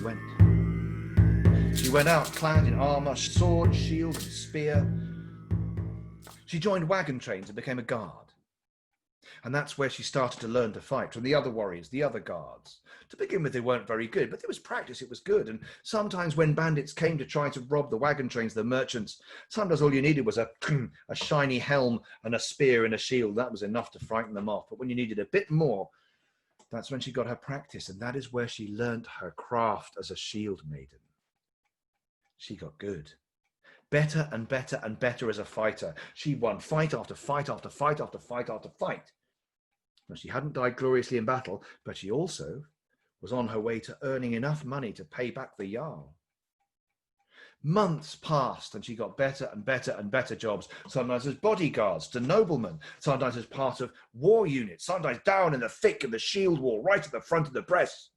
went. She went out clad in armour, sword, shield, and spear. She joined wagon trains and became a guard. And that's where she started to learn to fight from the other warriors, the other guards. To begin with, they weren't very good, but there was practice, it was good. And sometimes when bandits came to try to rob the wagon trains, the merchants, sometimes all you needed was a shiny helm and a spear and a shield. That was enough to frighten them off. But when you needed a bit more, that's when she got her practice. And that is where she learned her craft as a shield maiden. She got good. Better and better and better as a fighter. She won fight after fight after fight after fight after fight. Now, she hadn't died gloriously in battle, but she also was on her way to earning enough money to pay back the Jarl. Months passed and she got better and better and better jobs, sometimes as bodyguards to noblemen, sometimes as part of war units, sometimes down in the thick of the shield wall, right at the front of the press.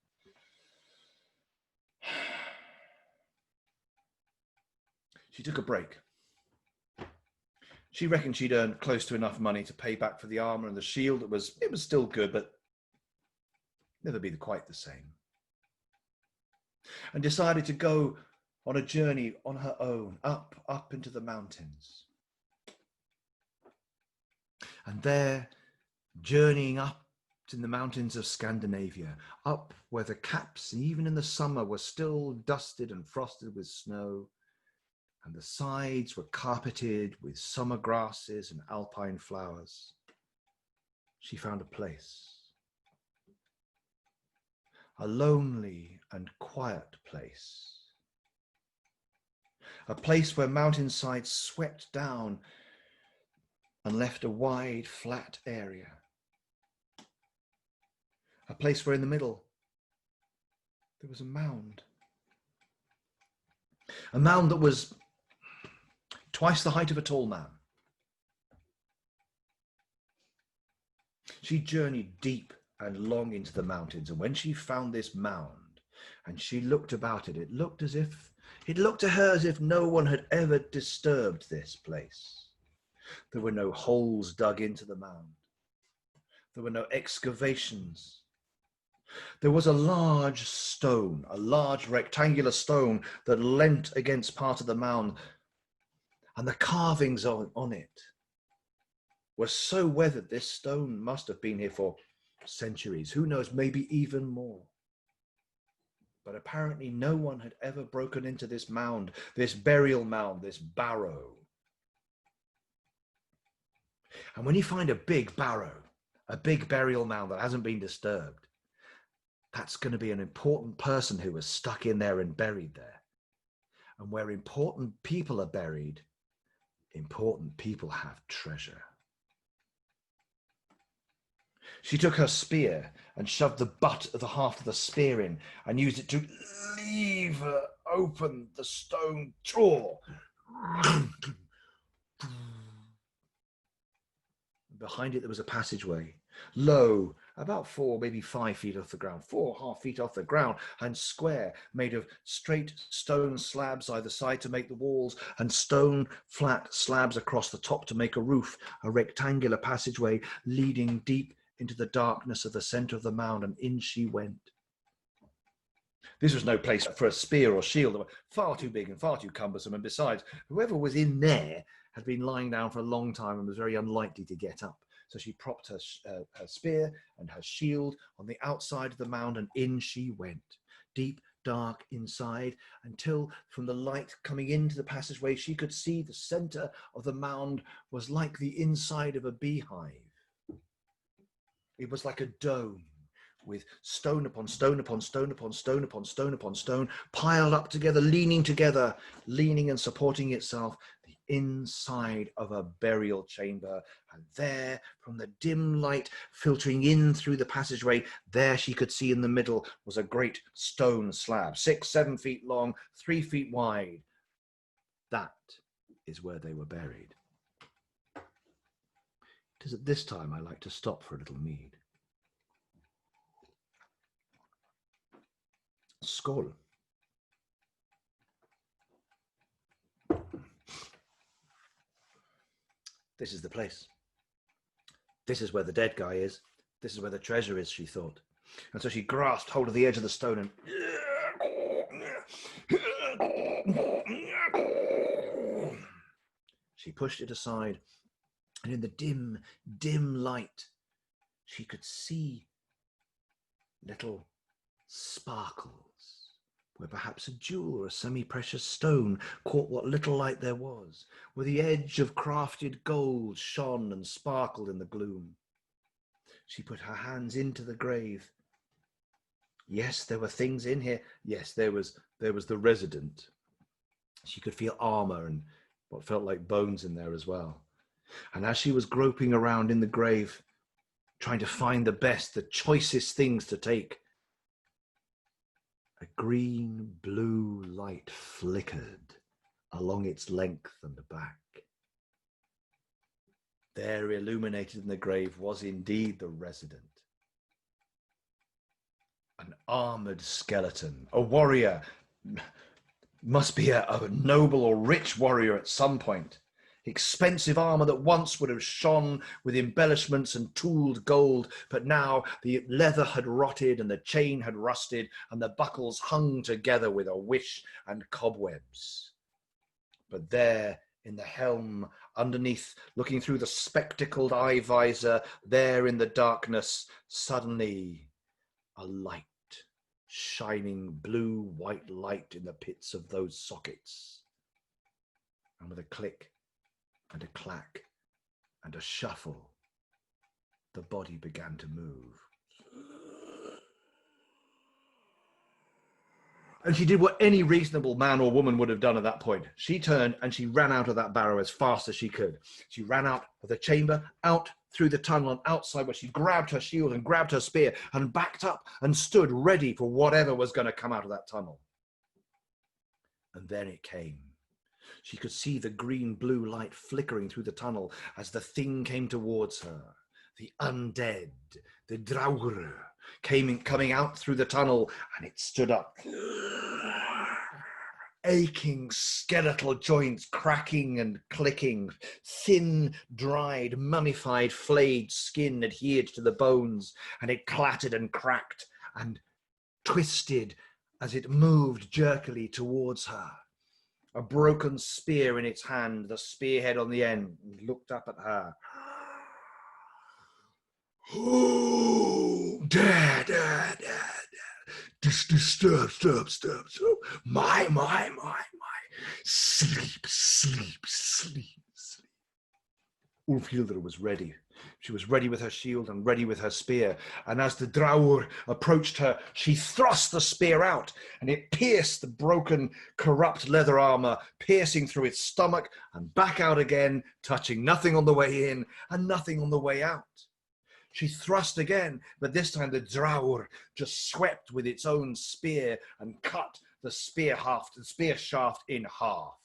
She took a break. She reckoned she'd earned close to enough money to pay back for the armour and the shield. It was still good, but never be quite the same. And decided to go on a journey on her own, up into the mountains. And there, journeying up in the mountains of Scandinavia, up where the caps, even in the summer, were still dusted and frosted with snow, and the sides were carpeted with summer grasses and alpine flowers, she found a place. A lonely and quiet place. A place where mountainsides swept down and left a wide, flat area. A place where in the middle there was a mound. A mound that was twice the height of a tall man. She journeyed deep and long into the mountains, and when she found this mound and she looked about it, it looked to her as if no one had ever disturbed this place. There were no holes dug into the mound. There were no excavations. There was a large stone, a large rectangular stone that leant against part of the mound, and the carvings on it were so weathered, this stone must have been here for centuries, who knows, maybe even more. But apparently no one had ever broken into this mound, this burial mound, this barrow. And when you find a big barrow, a big burial mound that hasn't been disturbed, that's going to be an important person who was stuck in there and buried there. And where important people are buried, important people have treasure. She took her spear and shoved the butt of the half of the spear in and used it to lever open the stone door. Behind it there was a passageway, low, about 4, maybe 5 feet off the ground, 4.5 feet off the ground, and square, made of straight stone slabs either side to make the walls, and stone flat slabs across the top to make a roof, a rectangular passageway leading deep into the darkness of the center of the mound, and in she went. This was no place for a spear or shield. They were far too big and far too cumbersome, and besides, whoever was in there had been lying down for a long time and was very unlikely to get up. So she propped her spear and her shield on the outside of the mound, and in she went, deep, dark inside, until from the light coming into the passageway, she could see the center of the mound was like the inside of a beehive. It was like a dome with stone upon stone upon stone upon stone upon stone upon stone, piled up together, leaning and supporting itself, the inside of a burial chamber. And there, from the dim light filtering in through the passageway, there she could see in the middle was a great stone slab, 6-7 feet long, 3 feet wide. That is where they were buried. It is at this time I like to stop for a little mead. Skål. This is the place. This is where the dead guy is. This is where the treasure is, she thought. And so she grasped hold of the edge of the stone and She pushed it aside, and in the dim, dim light, she could see little sparkles, where perhaps a jewel or a semi-precious stone caught what little light there was, where the edge of crafted gold shone and sparkled in the gloom. She put her hands into the grave. Yes, there were things in here. Yes, there was the resident. She could feel armor and what felt like bones in there as well. And as she was groping around in the grave, trying to find the best, the choicest things to take, a green blue light flickered along its length and back. There, illuminated in the grave, was indeed the resident. An armored skeleton, a warrior, must be a noble or rich warrior at some point. Expensive armor that once would have shone with embellishments and tooled gold, but now the leather had rotted and the chain had rusted and the buckles hung together with a wish and cobwebs. But there in the helm, underneath, looking through the spectacled eye visor, there in the darkness, suddenly a light, shining blue-white light in the pits of those sockets. And with a click and a clack and a shuffle, the body began to move. And she did what any reasonable man or woman would have done at that point. She turned and she ran out of that barrow as fast as she could. She ran out of the chamber, out through the tunnel and outside, where she grabbed her shield and grabbed her spear and backed up and stood ready for whatever was going to come out of that tunnel. And then it came. She could see the green-blue light flickering through the tunnel as the thing came towards her. The undead, the Draugr, coming out through the tunnel, and it stood up. Aching skeletal joints cracking and clicking, thin, dried, mummified, flayed skin adhered to the bones, and it clattered and cracked and twisted as it moved jerkily towards her. A broken spear in its hand, the spearhead on the end, looked up at her. Oh, dad. Disturb. My. Sleep. Ulfhildr was ready. She was ready with her shield and ready with her spear. And as the Draur approached her, she thrust the spear out, and it pierced the broken, corrupt leather armor, piercing through its stomach and back out again, touching nothing on the way in and nothing on the way out. She thrust again, but this time the Draur just swept with its own spear and cut the spear shaft in half.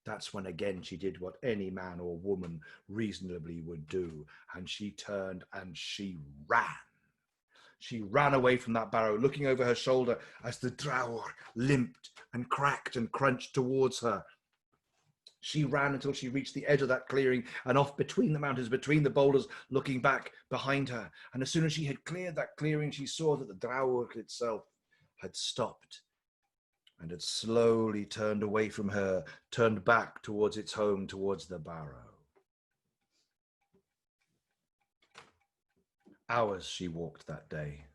That's when again she did what any man or woman reasonably would do, and she turned and she ran. She ran away from that barrow, looking over her shoulder as the Draur limped and cracked and crunched towards her. She ran until she reached the edge of that clearing and off between the mountains, between the boulders, looking back behind her. And as soon as she had cleared that clearing, she saw that the Draur itself had stopped and had slowly turned away from her, turned back towards its home, towards the barrow. Hours she walked that day.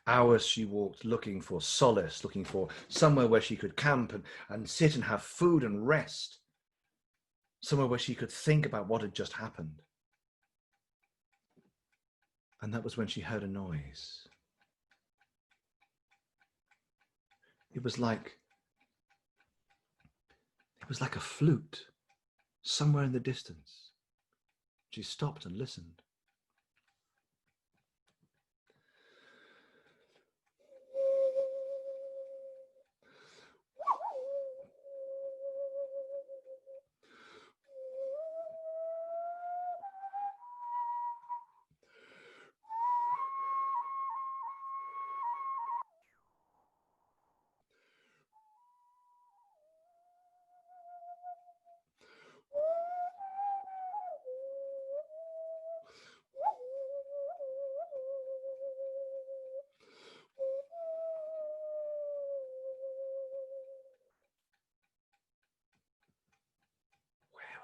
Hours she walked looking for solace, looking for somewhere where she could camp and sit and have food and rest. Somewhere where she could think about what had just happened. And that was when she heard a noise. It was like a flute somewhere in the distance. She stopped and listened.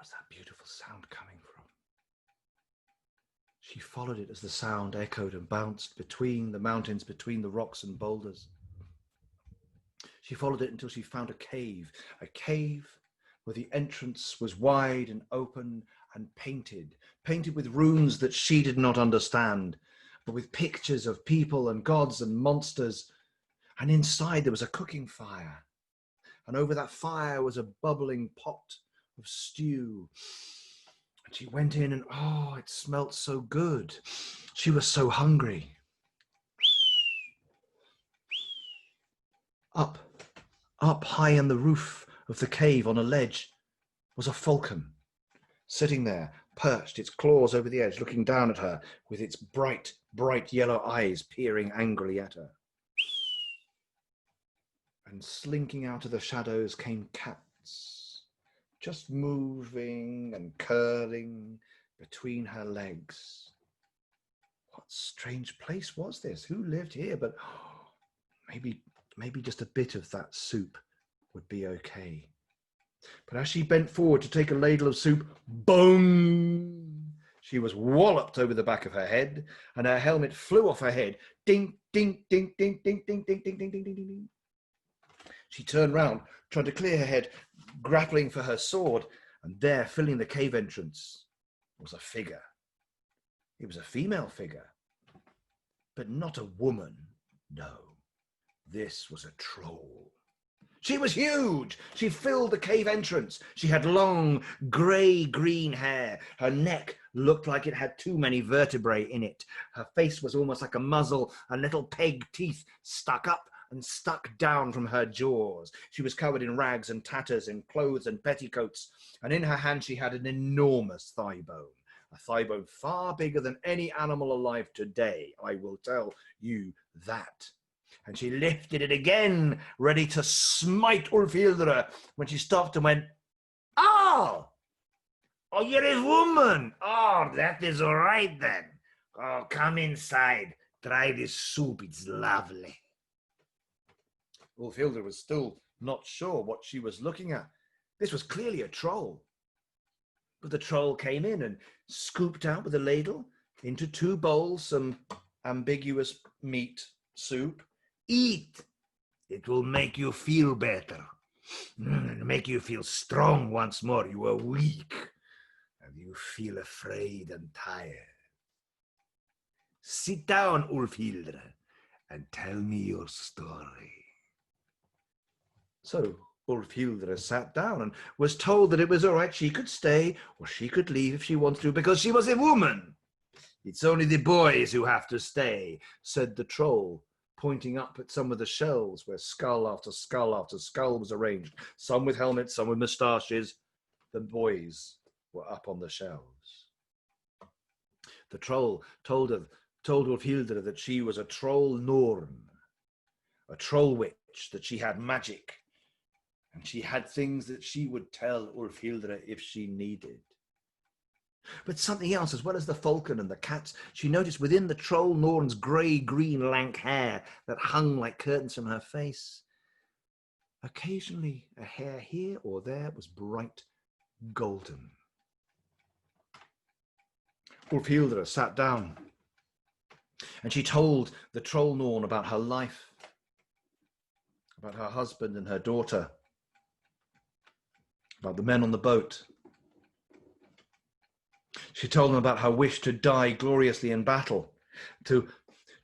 was that beautiful sound coming from? She followed it as the sound echoed and bounced between the mountains, between the rocks and boulders. She followed it until she found a cave where the entrance was wide and open and painted with runes that she did not understand, but with pictures of people and gods and monsters. And inside there was a cooking fire. And over that fire was a bubbling pot of stew. And she went in and, oh, it smelt so good. She was so hungry. Up high in the roof of the cave on a ledge was a falcon, sitting there, perched, its claws over the edge, looking down at her with its bright, bright yellow eyes peering angrily at her. And slinking out of the shadows came cats, just moving and curling between her legs. What strange place was this? Who lived here? But maybe just a bit of that soup would be okay. But as she bent forward to take a ladle of soup, boom! She was walloped over the back of her head, and her helmet flew off her head. Ding, ding, ding, ding, ding, ding, ding, ding, ding, ding, ding, ding. She turned round, trying to clear her head, grappling for her sword, and there, filling the cave entrance, was a figure. It was a female figure, but not a woman. No, this was a troll. She was huge. She filled the cave entrance. She had long, grey-green hair. Her neck looked like it had too many vertebrae in it. Her face was almost like a muzzle, and little peg teeth stuck up and stuck down from her jaws. She was covered in rags and tatters, in clothes and petticoats, and in her hand she had an enormous thigh bone. A thigh bone far bigger than any animal alive today, I will tell you that. And she lifted it again, ready to smite Ulfhildr, when she stopped and went, "Oh! Oh, you're a woman! Oh, that is all right then. Oh, come inside. Try this soup, it's lovely." Ulfhildr was still not sure what she was looking at. This was clearly a troll. But the troll came in and scooped out with a ladle into 2 bowls some ambiguous meat soup. "Eat. It will make you feel better. Make you feel strong once more. You were weak, and you feel afraid and tired. Sit down, Ulfhildr, and tell me your story." So Ulfhildr sat down and was told that it was all right. She could stay or she could leave if she wanted to, because she was a woman. "It's only the boys who have to stay," said the troll, pointing up at some of the shelves where skull after skull after skull was arranged, some with helmets, some with moustaches. The boys were up on the shelves. The troll told Ulfhildr that she was a troll Norn, a troll witch, that she had magic, and she had things that she would tell Ulfhildr if she needed. But something else, as well as the falcon and the cats, she noticed within the troll Norn's grey-green lank hair that hung like curtains from her face. Occasionally, a hair here or there was bright golden. Ulfhildr sat down, and she told the troll Norn about her life, about her husband and her daughter, about the men on the boat. She told them about her wish to die gloriously in battle, to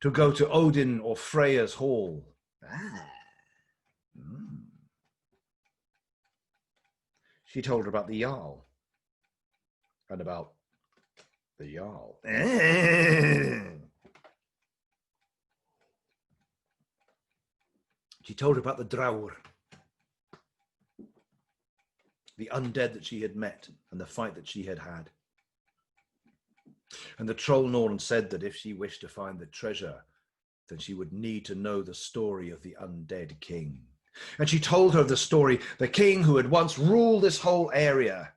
go to Odin or Freya's hall. She told her about the Jarl and about the Jarl. She told her about the Draur, the undead that she had met and the fight that she had had. And the troll Norn said that if she wished to find the treasure, then she would need to know the story of the undead king. And she told her of the story, the king who had once ruled this whole area.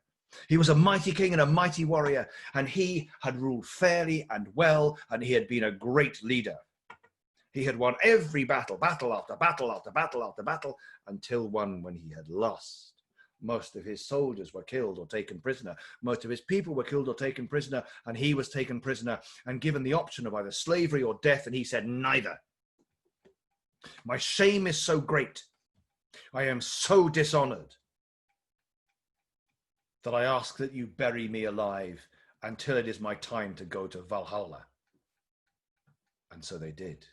He was a mighty king and a mighty warrior, and he had ruled fairly and well, and he had been a great leader. He had won every battle, battle after battle after battle after battle, until one when he had lost. Most of his soldiers were killed or taken prisoner. Most of his people were killed or taken prisoner, and he was taken prisoner and given the option of either slavery or death, and he said, neither. My shame is so great, I am so dishonored, that I ask that you bury me alive until it is my time to go to Valhalla. And so they did.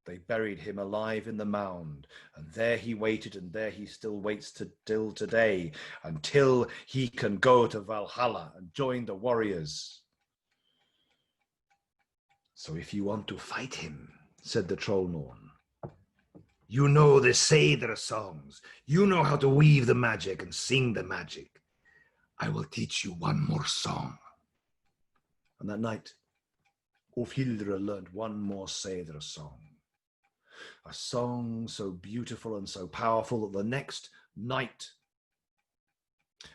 They buried him alive in the mound, and there he waited, and there he still waits till today, until he can go to Valhalla and join the warriors. So if you want to fight him, said the Trollnorn, you know the Seder songs. You know how to weave the magic and sing the magic. I will teach you one more song. And that night, Ulfhildr learned one more Seder song. A song so beautiful and so powerful that the next night,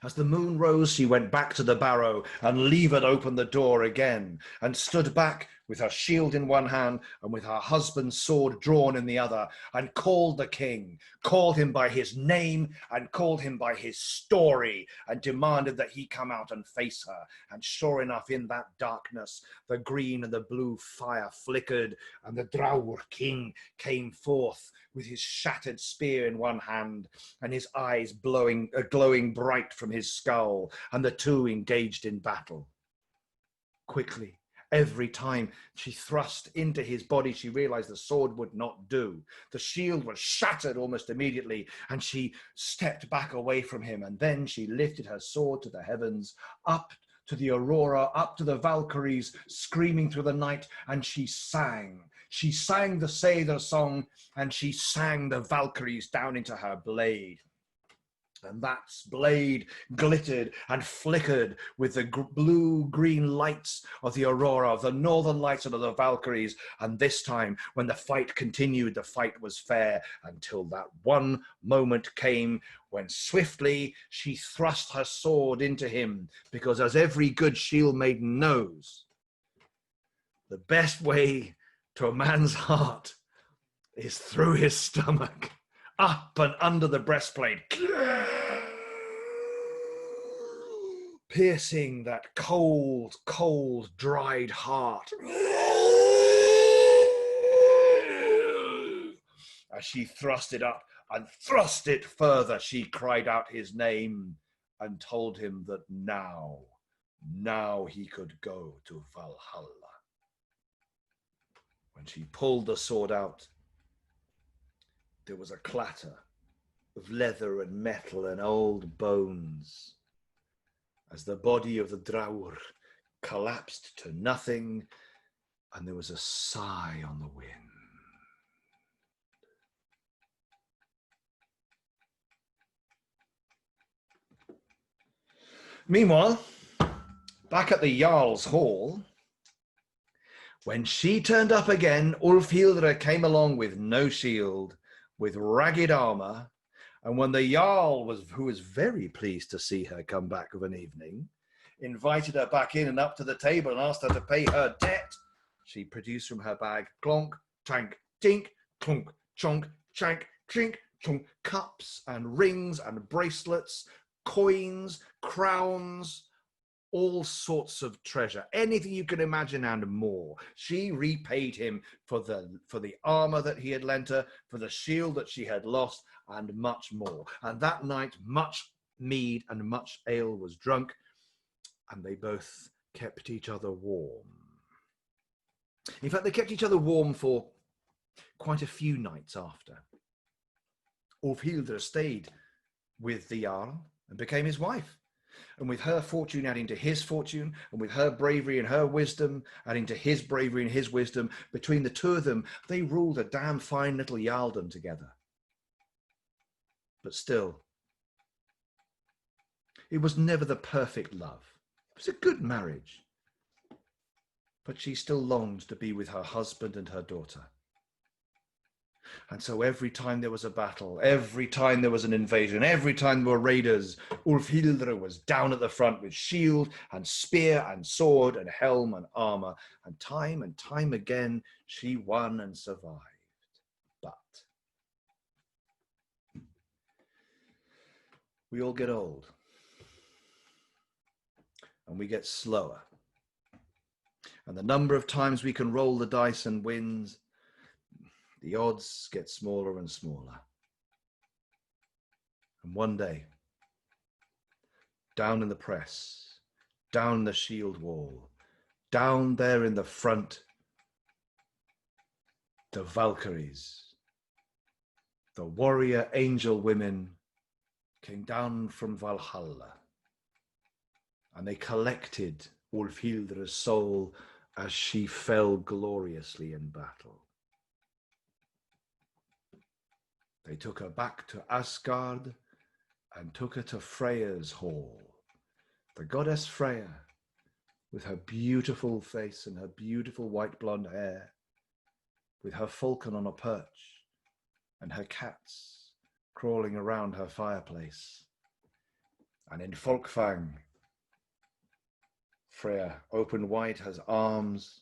as the moon rose, she went back to the barrow, and Levered opened the door again and stood back with her shield in one hand and with her husband's sword drawn in the other, and called the king, called him by his name and called him by his story, and demanded that he come out and face her. And sure enough, in that darkness, the green and the blue fire flickered, and the Draur king came forth with his shattered spear in one hand and his eyes glowing bright from his skull, and the two engaged in battle. Quickly, every time she thrust into his body, she realized the sword would not do. The shield was shattered almost immediately, and she stepped back away from him, and then she lifted her sword to the heavens, up to the aurora, up to the Valkyries, screaming through the night, and she sang. She sang the Seder song, and she sang the Valkyries down into her blade. And that blade glittered and flickered with the blue-green lights of the aurora, of the northern lights of the Valkyries. And this time, when the fight continued, the fight was fair, until that one moment came when swiftly she thrust her sword into him, because as every good Shieldmaiden knows, the best way to a man's heart is through his stomach, up and under the breastplate, piercing that cold, cold, dried heart. As she thrust it up and thrust it further, she cried out his name and told him that now he could go to Valhalla. When she pulled the sword out, there was a clatter of leather and metal and old bones as the body of the Draur collapsed to nothing, and there was a sigh on the wind. Meanwhile, back at the Jarl's hall, when she turned up again, Ulfhildr came along with no shield, with ragged armor, and when the Jarl, who was very pleased to see her come back of an evening, invited her back in and up to the table and asked her to pay her debt, she produced from her bag clonk, tank, tink, clunk, chonk, chank, chink, chonk, cups and rings and bracelets, coins, crowns, all sorts of treasure, anything you can imagine and more. She repaid him for the armor that he had lent her, for the shield that she had lost, and much more. And that night, much mead and much ale was drunk, and they both kept each other warm. In fact, they kept each other warm for quite a few nights after. Ulfhildr stayed with the Jarl and became his wife. And with her fortune adding to his fortune, and with her bravery and her wisdom adding to his bravery and his wisdom, between the two of them, they ruled a damn fine little Jarldom together. But still, it was never the perfect love. It was a good marriage. But she still longed to be with her husband and her daughter. And so every time there was a battle, every time there was an invasion, every time there were raiders, Ulfhildr was down at the front with shield and spear and sword and helm and armor. And time again, she won and survived. But We all get old. And we get slower. And the number of times we can roll the dice and win, the odds get smaller and smaller. And one day, down in the press, down the shield wall, down there in the front, the Valkyries, the warrior angel women, came down from Valhalla, and they collected Úlfhildra's soul as she fell gloriously in battle. They took her back to Asgard and took her to Freya's hall. The goddess Freya, with her beautiful face and her beautiful white blonde hair, with her falcon on a perch and her cats crawling around her fireplace. And in Folkvang, Freya opened wide her arms,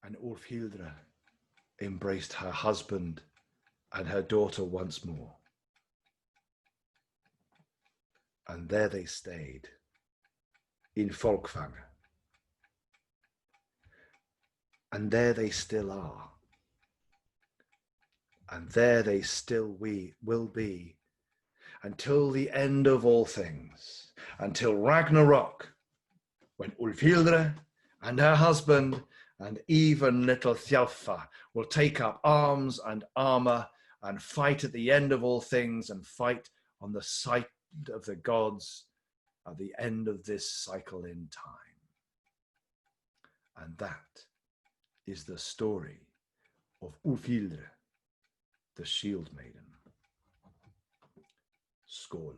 and Úlfhildra embraced her husband and her daughter once more. And there they stayed, in Folkvang. And there they still are. And there they still will be, until the end of all things, until Ragnarok, when Úlfhildra and her husband and even little Thjalfa will take up arms and armor and fight at the end of all things, and fight on the side of the gods at the end of this cycle in time. And that is the story of Úlfhildra, the Shieldmaiden. Skål.